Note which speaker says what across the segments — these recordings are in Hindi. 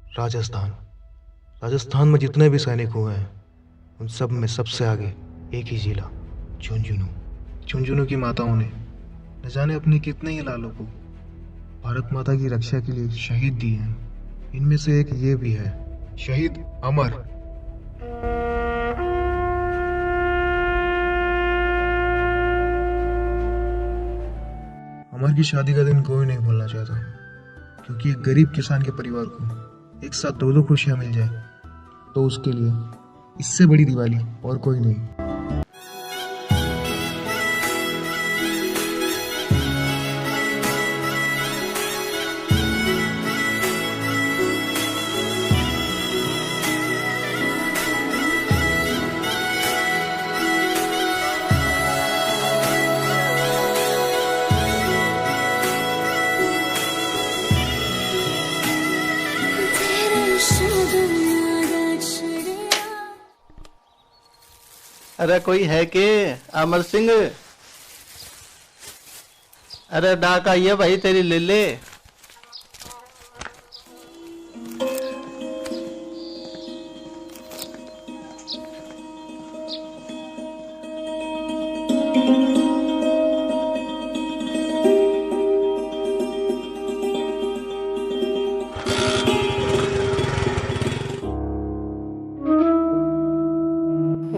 Speaker 1: राजस्थान। राजस्थान में जितने भी सैनिक हुए हैं उन सब में सबसे आगे एक ही जिला, झुंझुनू। झुंझुनू की माताओं ने न जाने अपने कितने ही लालों को भारत माता की रक्षा के लिए शहीद दिए हैं। इनमें से एक ये भी है, शहीद अमर। अमर की शादी का दिन कोई नहीं भूलना चाहता, क्योंकि एक गरीब किसान के परिवार को एक साथ दो खुशियां मिल जाए तो उसके लिए इससे बड़ी दिवाली और कोई नहीं।
Speaker 2: अरे कोई है के अमर सिंह? अरे डाक आई है भाई तेरी, ले ले।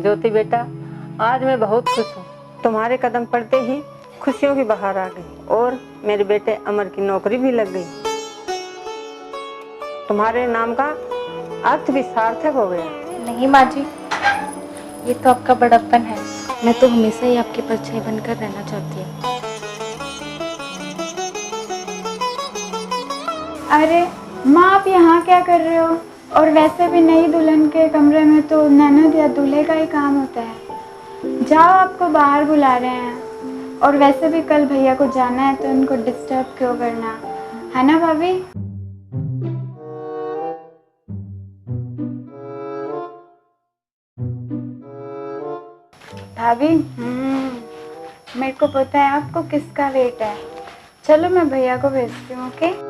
Speaker 3: ज्योति बेटा, आज मैं बहुत खुश हूँ। तुम्हारे कदम पड़ते ही खुशियों की बहार आ गई और मेरे बेटे अमर की नौकरी भी लग गई। तुम्हारे नाम का अर्थ भी सार्थक हो गया।
Speaker 4: नहीं माँ जी, ये तो आपका बड़प्पन है। मैं तो हमेशा ही आपकी परछाई बनकर रहना चाहती हूँ।
Speaker 5: अरे माँ, आप यहाँ क्या कर रहे हो? और वैसे भी नई दुल्हन के कमरे में तो ननद या दूल्हे का ही काम होता है। जाओ, आपको बाहर बुला रहे हैं। और वैसे भी कल भैया को जाना है तो उनको डिस्टर्ब क्यों करना, है ना भाभी? भाभी, मेरे को पता है आपको किसका वेट है। चलो मैं भैया को भेजती हूँ। ओके?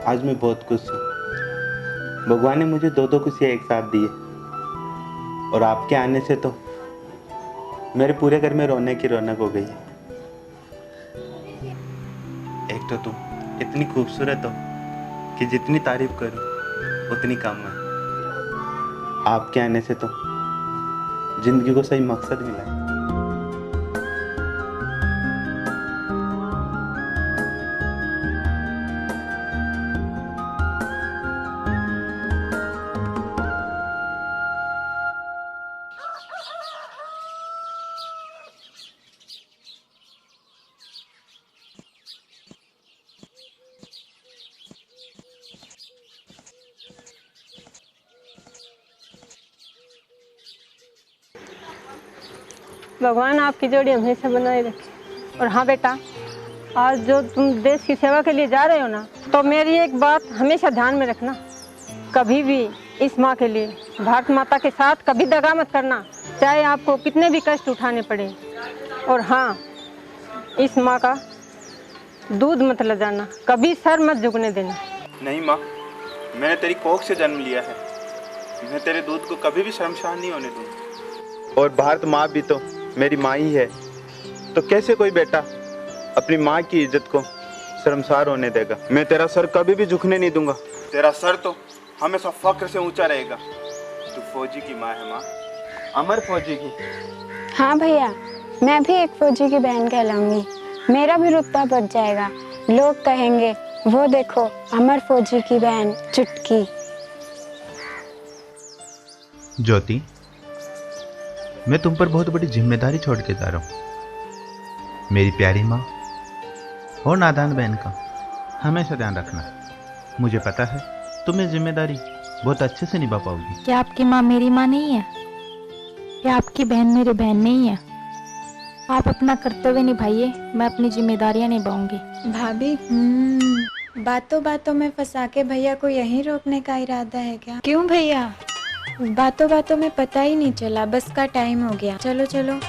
Speaker 6: आज मैं बहुत खुश हूँ। भगवान ने मुझे दो खुशियाँ एक साथ दी है और आपके आने से तो मेरे पूरे घर में रोने की रौनक हो गई है। एक तो तुम इतनी खूबसूरत हो कि जितनी तारीफ करूँ उतनी कम है। आपके आने से तो जिंदगी को सही मकसद मिला है।
Speaker 3: भगवान आपकी जोड़ी हमेशा बनाए रखे। और हाँ बेटा, आज जो तुम देश की सेवा के लिए जा रहे हो ना, तो मेरी एक बात हमेशा ध्यान में रखना, कभी भी इस माँ के लिए, भारत माता के साथ कभी दगा मत करना, चाहे आपको कितने भी कष्ट उठाने पड़े। और हाँ, इस माँ का दूध मत ले जाना, कभी सर मत झुकने देना।
Speaker 6: नहीं माँ, मैंने तेरी कोख से जन्म लिया है, मैं तेरे दूध को कभी भी शर्मसार नहीं होने दूंगा। और भारत माँ भी तो मेरी माँ ही है, तो कैसे कोई बेटा अपनी माँ की इज्जत को शर्मसार होने देगा। मैं तेरा सर कभी भी झुकने नहीं दूंगा, तेरा सर तो हमेशा फक्र से ऊंचा रहेगा। तू फौजी की माँ है माँ, अमर फौजी की।
Speaker 5: हाँ भैया, मैं भी एक फौजी की बहन कहलाऊंगी। मेरा भी रुतबा बढ़ जाएगा। लोग कहेंगे, वो देखो अमर फौजी की बहन चुटकी।
Speaker 7: ज्योति, मैं तुम पर बहुत बड़ी जिम्मेदारी छोड़ के जा रहा हूँ। मेरी प्यारी माँ और नादान बहन का हमेशा ध्यान रखना। मुझे पता है तुम ये जिम्मेदारी बहुत अच्छे से निभा पाओगी।
Speaker 4: क्या आपकी माँ मेरी माँ नहीं है? क्या आपकी बहन मेरी बहन नहीं है? आप अपना कर्तव्य निभाइए, मैं अपनी जिम्मेदारियां निभाऊंगी।
Speaker 5: भाभी, बातों बातों में फंसा के भैया को यहीं रोकने का इरादा है क्या? क्यों भैया? बातों बातों में पता ही नहीं चला, बस का टाइम हो गया। चलो चलो।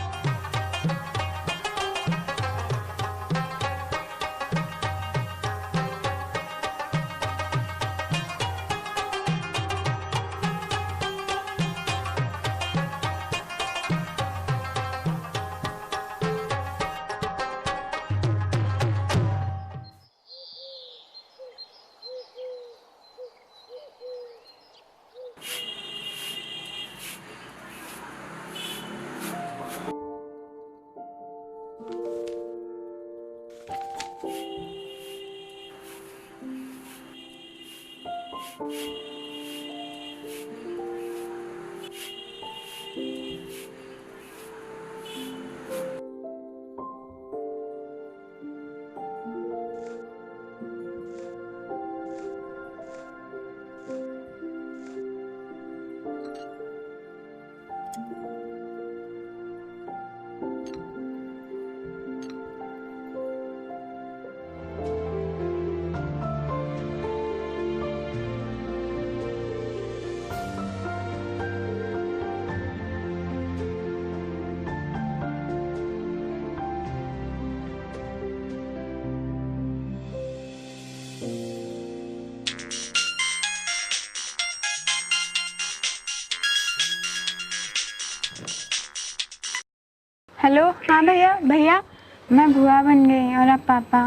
Speaker 5: हेलो। हाँ भैया, भैया मैं बुआ बन गई और आप पापा।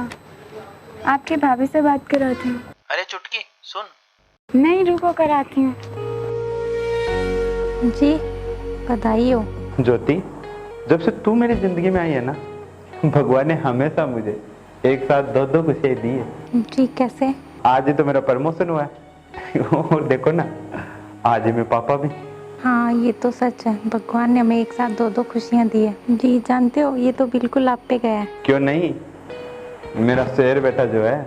Speaker 5: आपकी भाभी से बात कराती हूँ।
Speaker 7: अरे चुटकी सुन।
Speaker 5: नहीं रुको, कराती हूँ।
Speaker 4: जी बधाई हो।
Speaker 6: ज्योति, जब से तू मेरी जिंदगी में आई है ना, भगवान ने हमेशा मुझे एक साथ दो दो खुशियाँ दी है।
Speaker 4: जी कैसे?
Speaker 6: आज ही तो मेरा प्रमोशन हुआ है और देखो ना, आज ही मेरे पापा भी।
Speaker 4: हाँ ये तो सच है, भगवान ने हमें एक साथ दो दो खुशियाँ दी है। जी जानते हो, ये तो बिल्कुल आप पे गया है।
Speaker 6: क्यों नहीं, मेरा शेर बेटा जो है।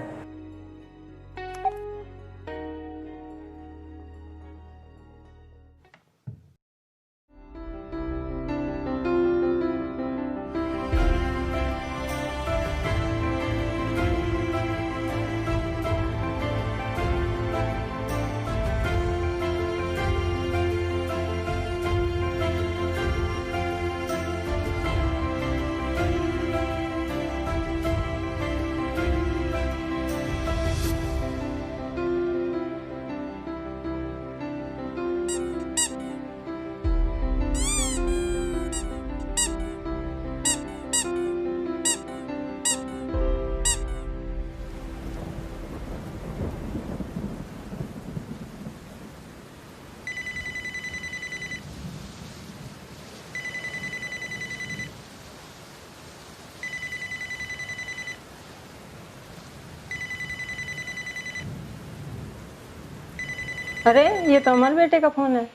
Speaker 3: अरे ये तो अमर बेटे का फोन है।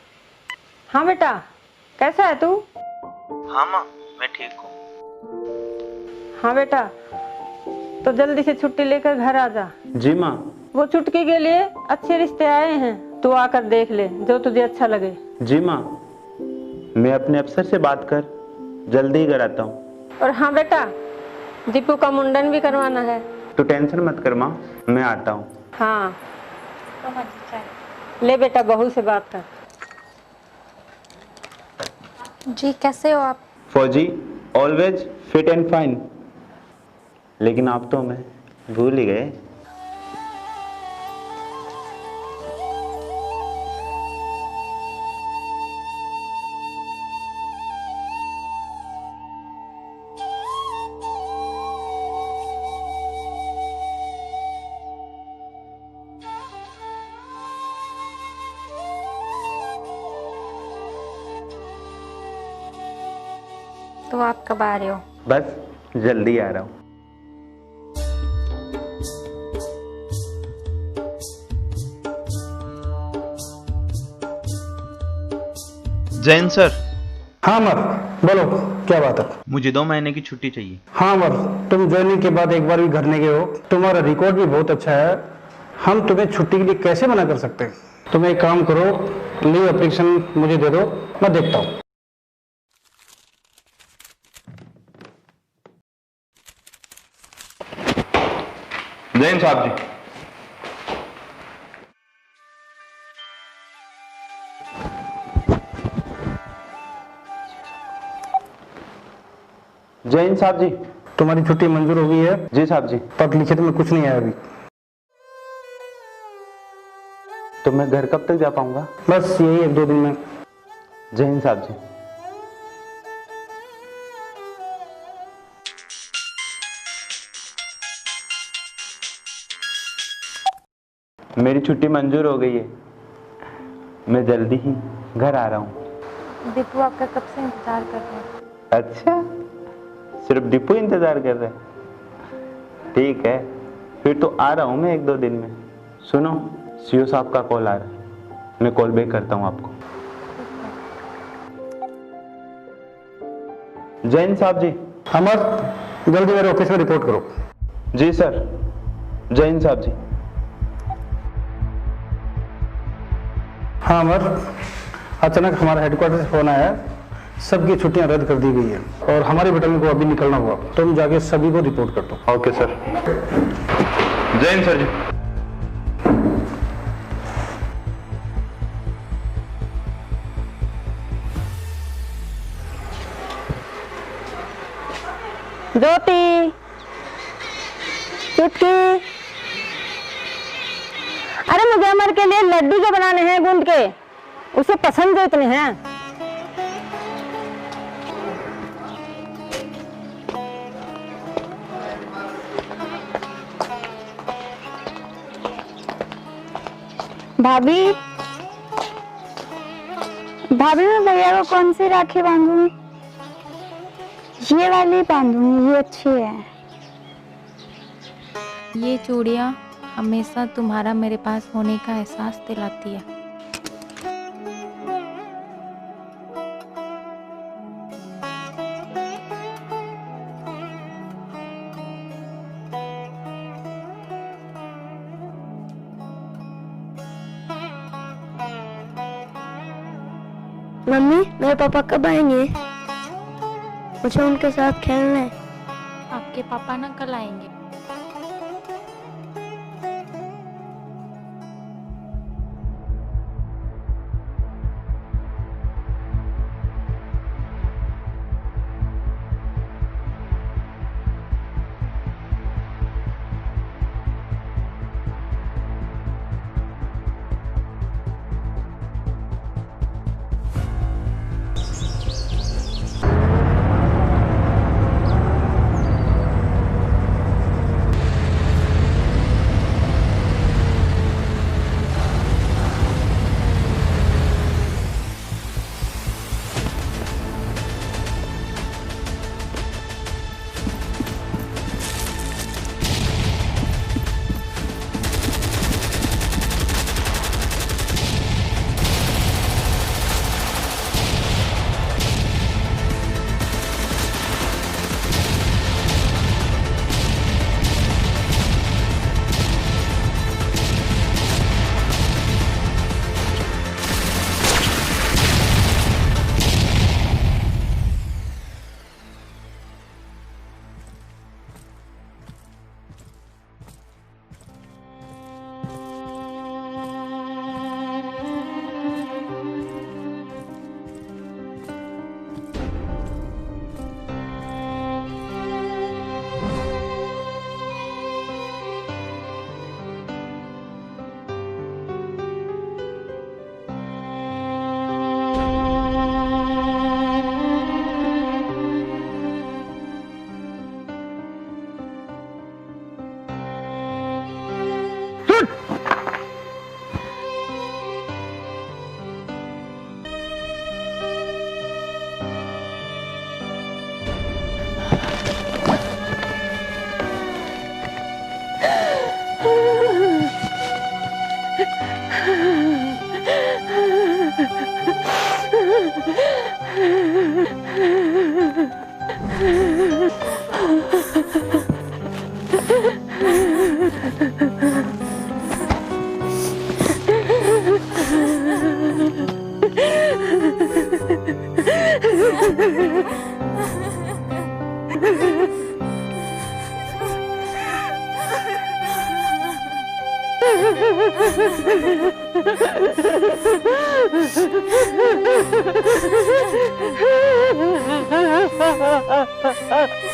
Speaker 3: हाँ बेटा, कैसा है तू?
Speaker 7: हाँ माँ, मैं ठीक हूँ।
Speaker 3: हाँ बेटा, तो जल्दी से छुट्टी लेकर घर आ जा।
Speaker 6: जी माँ।
Speaker 3: वो चुटकी के लिए अच्छे रिश्ते आए हैं, तू आकर देख ले जो तुझे अच्छा लगे।
Speaker 6: जी माँ, मैं अपने अफसर से बात कर जल्दी ही घर आता हूँ।
Speaker 3: और हाँ बेटा, दीपू का मुंडन भी करवाना है।
Speaker 6: तू टेंशन मत कर माँ, मैं आता हूँ।
Speaker 3: हाँ ले बेटा, बहू से बात कर।
Speaker 4: जी कैसे हो आप?
Speaker 6: फौजी, ऑलवेज फिट एंड फाइन। लेकिन आप तो हमें भूल ही गए।
Speaker 4: तो आप कब आ रहे हो?
Speaker 6: बस जल्दी आ रहा हूँ।
Speaker 7: जैन सर।
Speaker 8: हाँ अमर, बोलो क्या बात है?
Speaker 7: मुझे 2 महीने की छुट्टी चाहिए।
Speaker 8: हाँ अमर, तुम ज्वाइनिंग के बाद एक बार भी घर नहीं गए हो, तुम्हारा रिकॉर्ड भी बहुत अच्छा है, हम तुम्हें छुट्टी के लिए कैसे मना कर सकते हैं? तुम एक काम करो, लीव एप्लीकेशन मुझे दे दो, मैं देखता हूँ।
Speaker 6: जैन साहब जी, जय हिंद साहब जी।
Speaker 8: तुम्हारी छुट्टी मंजूर हो गई है।
Speaker 6: जी साहब जी।
Speaker 8: पर लिखित में कुछ नहीं आया अभी।
Speaker 6: तो मैं घर कब तक जा पाऊंगा?
Speaker 8: बस यही 1-2 दिन में।
Speaker 6: जय हिंद साहब जी। मेरी छुट्टी मंजूर हो गई है, मैं जल्दी ही घर आ रहा हूँ।
Speaker 4: दीपू आपका कब से इंतजार कर रहे हैं।
Speaker 6: अच्छा, सिर्फ दीपू इंतजार कर रहे हैं? ठीक है, फिर तो आ रहा हूँ मैं 1-2 दिन में। सुनो, सीओ साहब का कॉल आ रहा है, मैं कॉल बैक करता हूँ आपको। जय हिंद साहब जी।
Speaker 8: अमर, जल्दी मेरे ऑफिस में रिपोर्ट करो।
Speaker 6: जी सर। जय हिंद साहब जी।
Speaker 8: हाँ अमर, अचानक हमारा हेडक्वार्टर से फोन आया, सबकी छुट्टियां रद्द कर दी गई है और हमारे बटालियन को अभी निकलना हुआ। तुम जाके सभी को रिपोर्ट कर दो।
Speaker 6: Okay sir. जय हिंद सर जी।
Speaker 3: ज्योति, चुटकी, अरे मुझे अमर के लिए लड्डू जो बनाने हैं गूंद के, उसे पसंद जो इतने हैं।
Speaker 5: भाभी, भाभी मैं भैया को कौन सी राखी बांधूं? ये वाली बांधूंगी, ये अच्छी है।
Speaker 4: ये चूड़ियाँ हमेशा तुम्हारा मेरे पास होने का एहसास दिलाती है।
Speaker 9: मम्मी, मेरे पापा कब आएंगे? मुझे उनके साथ खेलना है।
Speaker 4: आपके पापा ना कल आएंगे।
Speaker 3: Ha ha ha ha!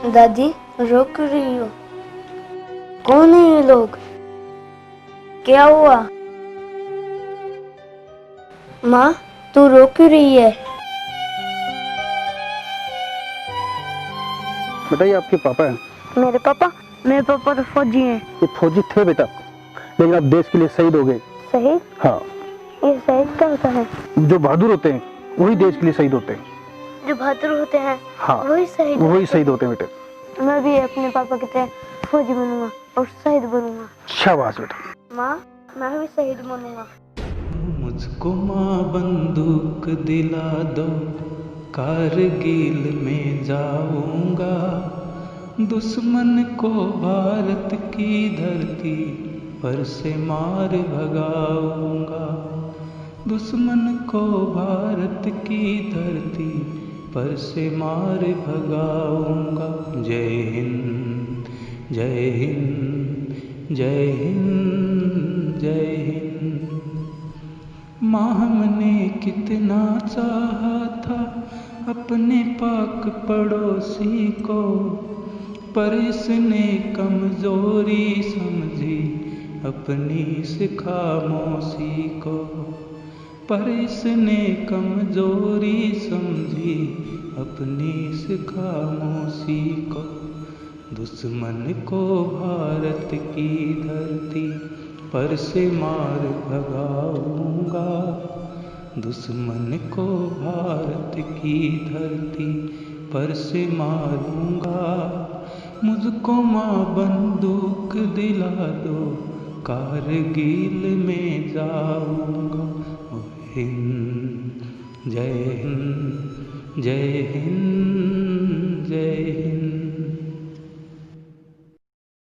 Speaker 9: दादी रो क्यों रही हो? कौन है ये लोग? क्या हुआ? माँ तू रो क्यों रही है?
Speaker 8: बेटा ये आपके पापा हैं।
Speaker 9: मेरे पापा तो फौजी हैं।
Speaker 8: ये फौजी थे बेटा, लेकिन आप देश के लिए शहीद हो गए।
Speaker 9: शहीद?
Speaker 8: हाँ।
Speaker 9: ये शहीद क्या होता है?
Speaker 8: जो बहादुर होते हैं वही देश के लिए शहीद होते हैं।
Speaker 9: जो बहादुर होते हैं
Speaker 8: हाँ
Speaker 9: वही शहीद
Speaker 8: होते हैं बेटे।
Speaker 9: मैं भी अपने पापा की तरह फौजी बनूंगा और शहीद बनूंगा।
Speaker 8: शाबाश बेटा।
Speaker 9: माँ मैं भी शहीद बनूंगा।
Speaker 10: मुझको माँ बंदूक दिला दो, कारगिल में जाऊंगा, दुश्मन को भारत की धरती पर से मार भगाऊंगा, दुश्मन को भारत की धरती पर से मार भगाऊंगा। जय हिंद जय हिंद जय हिंद जय हिंद। माँ हमने कितना चाहा था अपने पाक पड़ोसी को, पर इसने कमजोरी समझी अपनी इस खामोशी को, पर इसने कमजोरी समझी अपनी इस खामोशी को। दुश्मन को भारत की धरती पर से मार भगाऊंगा, दुश्मन को भारत की धरती पर से मारूंगा। मुझको माँ बंदूक दिला दो, कारगिल में जाऊंगा। हिंद जय हिंद जय हिंद जय हिंद।